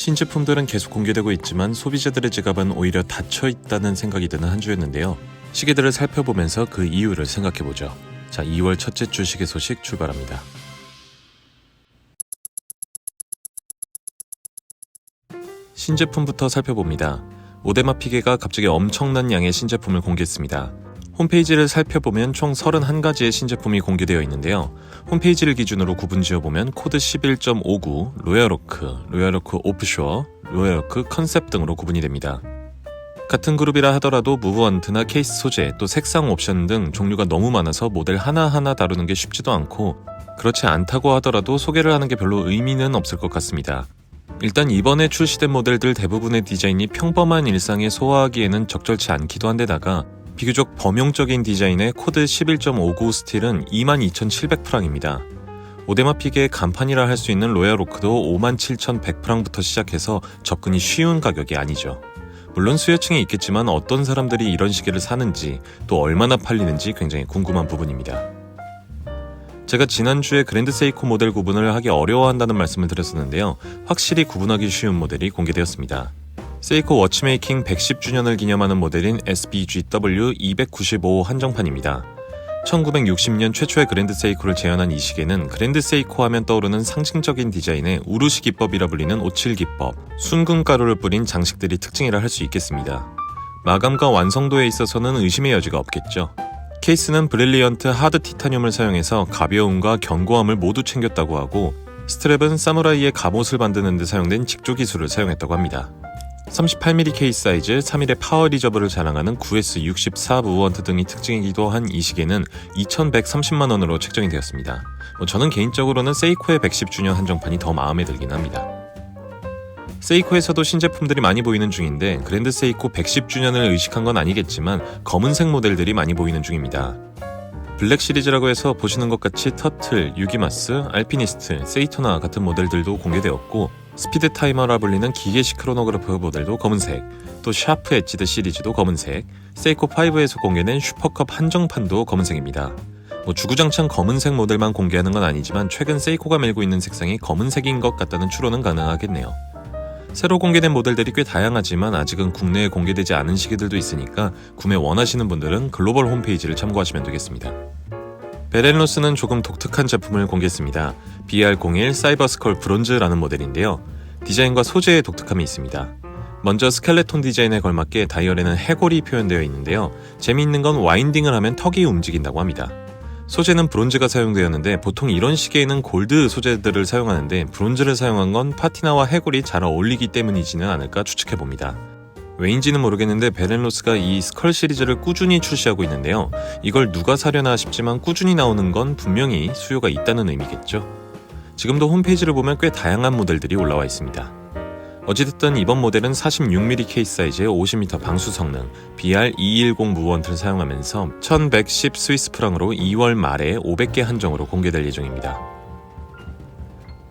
신제품들은 계속 공개되고 있지만 소비자들의 지갑은 오히려 닫혀 있다는 생각이 드는 한 주였는데요. 시계들을 살펴보면서 그 이유를 생각해보죠. 자, 2월 첫째 주 시계 소식 출발합니다. 신제품부터 살펴봅니다. 오데마피게가 갑자기 엄청난 양의 신제품을 공개했습니다. 홈페이지를 살펴보면 총 31가지의 신제품이 공개되어 있는데요. 홈페이지를 기준으로 구분 지어보면 코드 11.59, 로얄오크 오프쇼어, 로얄오크 컨셉 등으로 구분이 됩니다. 같은 그룹이라 하더라도 무브먼트나 케이스 소재, 또 색상 옵션 등 종류가 너무 많아서 모델 하나하나 다루는 게 쉽지도 않고, 그렇지 않다고 하더라도 소개를 하는 게 별로 의미는 없을 것 같습니다. 일단 이번에 출시된 모델들 대부분의 디자인이 평범한 일상에 소화하기에는 적절치 않기도 한데다가 비교적 범용적인 디자인의 코드 11.59 스틸은 22,700프랑입니다. 오데마피게의 간판이라 할 수 있는 로얄오크도 57,100프랑부터 시작해서 접근이 쉬운 가격이 아니죠. 물론 수요층이 있겠지만 어떤 사람들이 이런 시계를 사는지 또 얼마나 팔리는지 굉장히 궁금한 부분입니다. 제가 지난주에 그랜드 세이코 모델 구분을 하기 어려워한다는 말씀을 드렸었는데요. 확실히 구분하기 쉬운 모델이 공개되었습니다. 세이코 워치메이킹 110주년을 기념하는 모델인 SBGW295 한정판입니다. 1960년 최초의 그랜드 세이코를 재현한 이 시계는 그랜드 세이코 하면 떠오르는 상징적인 디자인의 우루시 기법이라 불리는 오칠 기법, 순금 가루를 뿌린 장식들이 특징이라 할 수 있겠습니다. 마감과 완성도에 있어서는 의심의 여지가 없겠죠. 케이스는 브릴리언트 하드 티타늄을 사용해서 가벼움과 견고함을 모두 챙겼다고 하고, 스트랩은 사무라이의 갑옷을 만드는 데 사용된 직조 기술을 사용했다고 합니다. 38mm 케이스 사이즈, 3일의 파워 리저브를 자랑하는 9S64 무브먼트 등이 특징이기도 한 이 시계는 2,130만원으로 책정이 되었습니다. 저는 개인적으로는 세이코의 110주년 한정판이 더 마음에 들긴 합니다. 세이코에서도 신제품들이 많이 보이는 중인데 그랜드 세이코 110주년을 의식한 건 아니겠지만 검은색 모델들이 많이 보이는 중입니다. 블랙 시리즈라고 해서 보시는 것 같이 터틀, 유기마스, 알피니스트, 세이토나 같은 모델들도 공개되었고, 스피드 타이머라 불리는 기계식 크로노그래프 모델도 검은색, 또 샤프 엣지드 시리즈도 검은색, 세이코5에서 공개된 슈퍼컵 한정판도 검은색입니다. 주구장창 검은색 모델만 공개하는 건 아니지만 최근 세이코가 밀고 있는 색상이 검은색인 것 같다는 추론은 가능하겠네요. 새로 공개된 모델들이 꽤 다양하지만 아직은 국내에 공개되지 않은 시계들도 있으니까 구매 원하시는 분들은 글로벌 홈페이지를 참고하시면 되겠습니다. 베렌로스는 조금 독특한 제품을 공개했습니다. BR01 사이버스컬 브론즈라는 모델인데요. 디자인과 소재의 독특함이 있습니다. 먼저 스켈레톤 디자인에 걸맞게 다이얼에는 해골이 표현되어 있는데요. 재미있는 건 와인딩을 하면 턱이 움직인다고 합니다. 소재는 브론즈가 사용되었는데 보통 이런 시계에는 골드 소재들을 사용하는데 브론즈를 사용한 건 파티나와 해골이 잘 어울리기 때문이지는 않을까 추측해봅니다. 왜인지는 모르겠는데 베렌로스가 이 스컬 시리즈를 꾸준히 출시하고 있는데요. 이걸 누가 사려나 싶지만 꾸준히 나오는 건 분명히 수요가 있다는 의미겠죠. 지금도 홈페이지를 보면 꽤 다양한 모델들이 올라와 있습니다. 어찌됐든 이번 모델은 46mm 케이스 사이즈의 50m 방수 성능, BR210 무브먼트를 사용하면서 1110 스위스 프랑으로 2월 말에 500개 한정으로 공개될 예정입니다.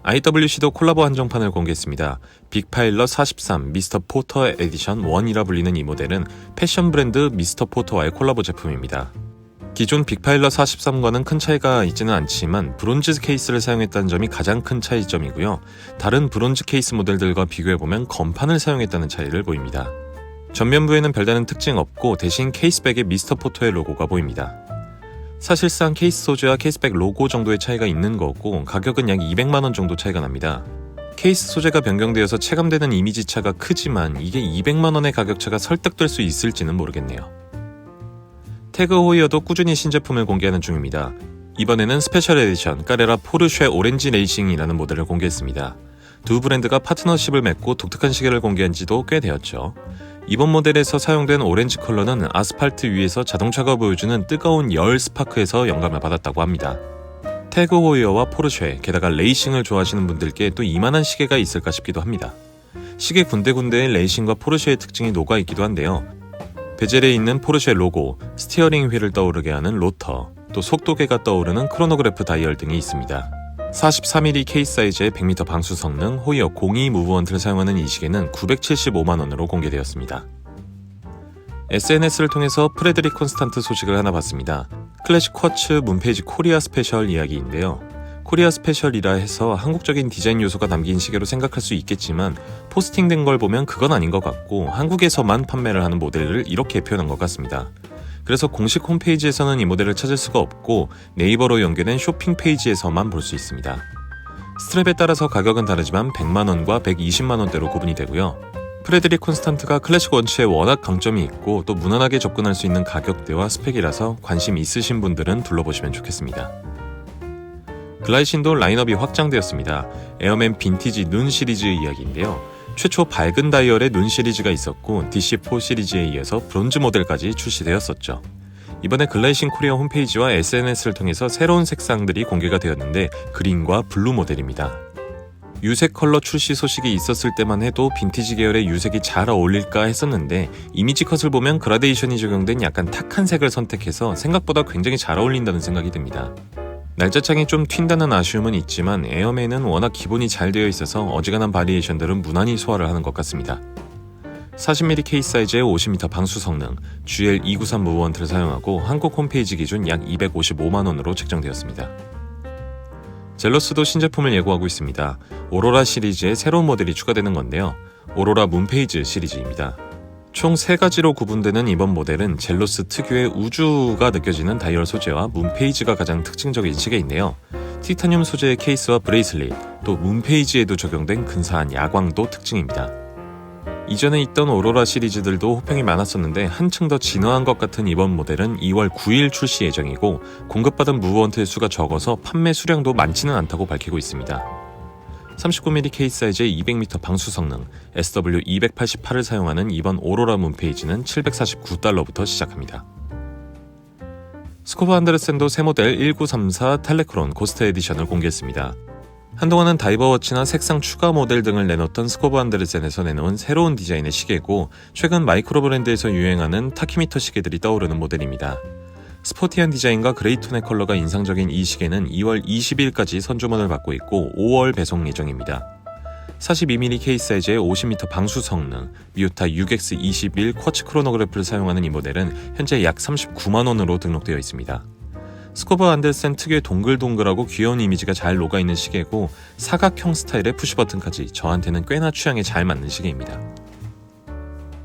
IWC도 콜라보 한정판을 공개했습니다. 빅파일럿 43 미스터 포터 에디션 1이라 불리는 이 모델은 패션 브랜드 미스터 포터와의 콜라보 제품입니다. 기존 빅파일럿 43과는 큰 차이가 있지는 않지만 브론즈 케이스를 사용했다는 점이 가장 큰 차이점이고요. 다른 브론즈 케이스 모델들과 비교해보면 건판을 사용했다는 차이를 보입니다. 전면부에는 별다른 특징 없고 대신 케이스백에 미스터 포터의 로고가 보입니다. 사실상 케이스 소재와 케이스백 로고 정도의 차이가 있는 거고 가격은 약 200만원 정도 차이가 납니다. 케이스 소재가 변경되어서 체감되는 이미지 차가 크지만 이게 200만원의 가격차가 설득될 수 있을지는 모르겠네요. 태그 호이어도 꾸준히 신제품을 공개하는 중입니다. 이번에는 스페셜 에디션 까레라 포르쉐 오렌지 레이싱이라는 모델을 공개했습니다. 두 브랜드가 파트너십을 맺고 독특한 시계를 공개한 지도 꽤 되었죠. 이번 모델에서 사용된 오렌지 컬러는 아스팔트 위에서 자동차가 보여주는 뜨거운 열 스파크에서 영감을 받았다고 합니다. 태그 호이어와 포르쉐, 게다가 레이싱을 좋아하시는 분들께 또 이만한 시계가 있을까 싶기도 합니다. 시계 군데군데에 레이싱과 포르쉐의 특징이 녹아있기도 한데요. 베젤에 있는 포르쉐 로고, 스티어링 휠을 떠오르게 하는 로터, 또 속도계가 떠오르는 크로노그래프 다이얼 등이 있습니다. 43mm 케이스 사이즈의 100m 방수 성능 호이어 02 무브먼트를 사용하는 이 시계는 975만원으로 공개되었습니다. SNS를 통해서 프레드릭 콘스탄트 소식을 하나 봤습니다. 클래식 쿼츠 문페이지 코리아 스페셜 이야기인데요. 코리아 스페셜이라 해서 한국적인 디자인 요소가 담긴 시계로 생각할 수 있겠지만 포스팅된 걸 보면 그건 아닌 것 같고 한국에서만 판매를 하는 모델을 이렇게 표현한 것 같습니다. 그래서 공식 홈페이지에서는 이 모델을 찾을 수가 없고 네이버로 연계된 쇼핑 페이지에서만 볼 수 있습니다. 스트랩에 따라서 가격은 다르지만 100만원과 120만원대로 구분이 되고요. 프레드릭 콘스탄트가 클래식 원츠에 워낙 강점이 있고 또 무난하게 접근할 수 있는 가격대와 스펙이라서 관심 있으신 분들은 둘러보시면 좋겠습니다. 글라이신도 라인업이 확장되었습니다. 에어맨 빈티지 눈 시리즈 이야기인데요. 최초 밝은 다이얼의 눈 시리즈가 있었고 DC4 시리즈에 이어서 브론즈 모델까지 출시되었었죠. 이번에 글라이신 코리아 홈페이지와 SNS를 통해서 새로운 색상들이 공개가 되었는데 그린과 블루 모델입니다. 유색 컬러 출시 소식이 있었을 때만 해도 빈티지 계열의 유색이 잘 어울릴까 했었는데 이미지 컷을 보면 그라데이션이 적용된 약간 탁한 색을 선택해서 생각보다 굉장히 잘 어울린다는 생각이 듭니다. 날짜창이 좀 튄다는 아쉬움은 있지만 에어맨은 워낙 기본이 잘 되어 있어서 어지간한 바리에이션들은 무난히 소화를 하는 것 같습니다. 40mm 케이스 사이즈의 50m 방수 성능, GL293 무브원트를 사용하고 한국 홈페이지 기준 약 255만원으로 책정되었습니다. 젤로스도 신제품을 예고하고 있습니다. 오로라 시리즈의 새로운 모델이 추가되는 건데요. 오로라 문페이즈 시리즈입니다. 총 3가지로 구분되는 이번 모델은 젤로스 특유의 우주가 느껴지는 다이얼 소재와 문페이지가 가장 특징적인 시계인데요. 티타늄 소재의 케이스와 브레이슬릿, 또 문페이지에도 적용된 근사한 야광도 특징입니다. 이전에 있던 오로라 시리즈들도 호평이 많았었는데 한층 더 진화한 것 같은 이번 모델은 2월 9일 출시 예정이고 공급받은 무브원트의 수가 적어서 판매 수량도 많지는 않다고 밝히고 있습니다. 39mm 케이스 사이즈의 200m 방수 성능, SW288을 사용하는 이번 오로라 문페이지는 $749부터 시작합니다. 스코브 안데르센도 새 모델 1934 텔레크론 고스트 에디션을 공개했습니다. 한동안은 다이버워치나 색상 추가 모델 등을 내놓던 스코브 안데르센에서 내놓은 새로운 디자인의 시계고 최근 마이크로 브랜드에서 유행하는 타키미터 시계들이 떠오르는 모델입니다. 스포티한 디자인과 그레이톤의 컬러가 인상적인 이 시계는 2월 20일까지 선주문을 받고 있고 5월 배송 예정입니다. 42mm 케이스 사이즈의 50m 방수 성능, 미우타 6X21 쿼츠 크로노그래프를 사용하는 이 모델은 현재 약 39만원으로 등록되어 있습니다. 스코브 안데르센 특유의 동글동글하고 귀여운 이미지가 잘 녹아있는 시계고 사각형 스타일의 푸시버튼까지 저한테는 꽤나 취향에 잘 맞는 시계입니다.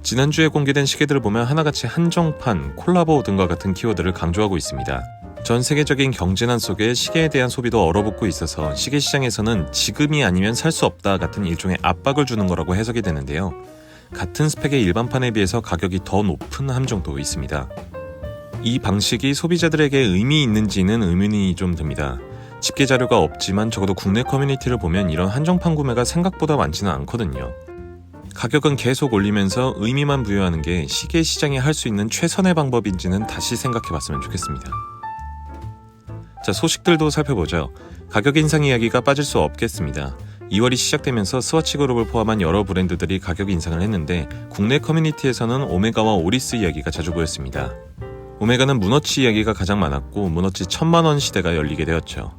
지난주에 공개된 시계들을 보면 하나같이 한정판, 콜라보 등과 같은 키워드를 강조하고 있습니다. 전 세계적인 경제난 속에 시계에 대한 소비도 얼어붙고 있어서 시계 시장에서는 지금이 아니면 살 수 없다 같은 일종의 압박을 주는 거라고 해석이 되는데요. 같은 스펙의 일반판에 비해서 가격이 더 높은 함정도 있습니다. 이 방식이 소비자들에게 의미 있는지는 의문이 좀 듭니다. 집계 자료가 없지만 적어도 국내 커뮤니티를 보면 이런 한정판 구매가 생각보다 많지는 않거든요. 가격은 계속 올리면서 의미만 부여하는 게 시계 시장이 할 수 있는 최선의 방법인지는 다시 생각해봤으면 좋겠습니다. 자, 소식들도 살펴보죠. 가격 인상 이야기가 빠질 수 없겠습니다. 2월이 시작되면서 스와치 그룹을 포함한 여러 브랜드들이 가격 인상을 했는데 국내 커뮤니티에서는 오메가와 오리스 이야기가 자주 보였습니다. 오메가는 문워치 이야기가 가장 많았고 문워치 1000만원 시대가 열리게 되었죠.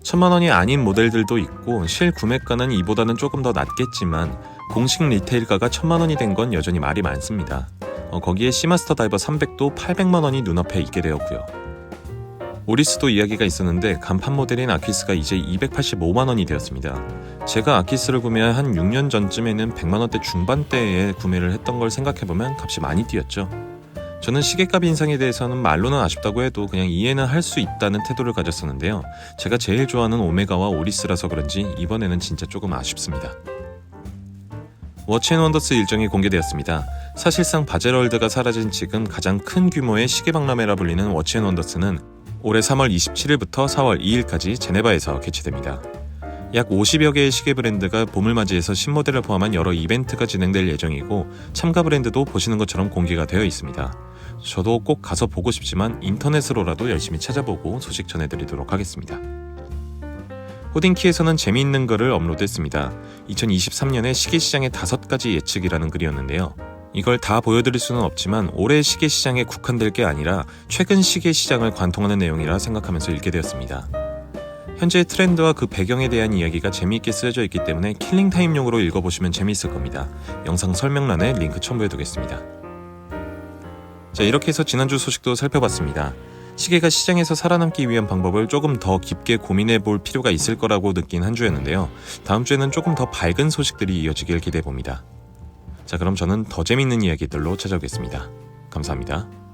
1000만원이 아닌 모델들도 있고 실구매가는 이보다는 조금 더 낮겠지만 공식 리테일가가 1000만원이 된 건 여전히 말이 많습니다. 거기에 시마스터 다이버 300도 800만원이 눈앞에 있게 되었고요. 오리스도 이야기가 있었는데 간판 모델인 아키스가 이제 285만원이 되었습니다. 제가 아키스를 구매한 한 6년 전쯤에는 100만원대 중반대에 구매를 했던 걸 생각해보면 값이 많이 뛰었죠. 저는 시계값 인상에 대해서는 말로는 아쉽다고 해도 그냥 이해는 할 수 있다는 태도를 가졌었는데요. 제가 제일 좋아하는 오메가와 오리스라서 그런지 이번에는 진짜 조금 아쉽습니다. 워치앤원더스 일정이 공개되었습니다. 사실상 바젤월드가 사라진 지금 가장 큰 규모의 시계박람회라 불리는 워치앤원더스는 올해 3월 27일부터 4월 2일까지 제네바에서 개최됩니다. 약 50여 개의 시계 브랜드가 봄을 맞이해서 신모델을 포함한 여러 이벤트가 진행될 예정이고 참가 브랜드도 보시는 것처럼 공개가 되어 있습니다. 저도 꼭 가서 보고 싶지만 인터넷으로라도 열심히 찾아보고 소식 전해드리도록 하겠습니다. 호딩키에서는 재미있는 글을 업로드했습니다. 2023년에 시계시장의 5가지 예측이라는 글이었는데요. 이걸 다 보여드릴 수는 없지만 올해 시계시장에 국한될 게 아니라 최근 시계시장을 관통하는 내용이라 생각하면서 읽게 되었습니다. 현재의 트렌드와 그 배경에 대한 이야기가 재미있게 쓰여져 있기 때문에 킬링타임용으로 읽어보시면 재미있을 겁니다. 영상 설명란에 링크 첨부해두겠습니다. 자, 이렇게 해서 지난주 소식도 살펴봤습니다. 시계가 시장에서 살아남기 위한 방법을 조금 더 깊게 고민해 볼 필요가 있을 거라고 느낀 한 주였는데요. 다음 주에는 조금 더 밝은 소식들이 이어지길 기대해 봅니다. 자, 그럼 저는 더 재밌는 이야기들로 찾아오겠습니다. 감사합니다.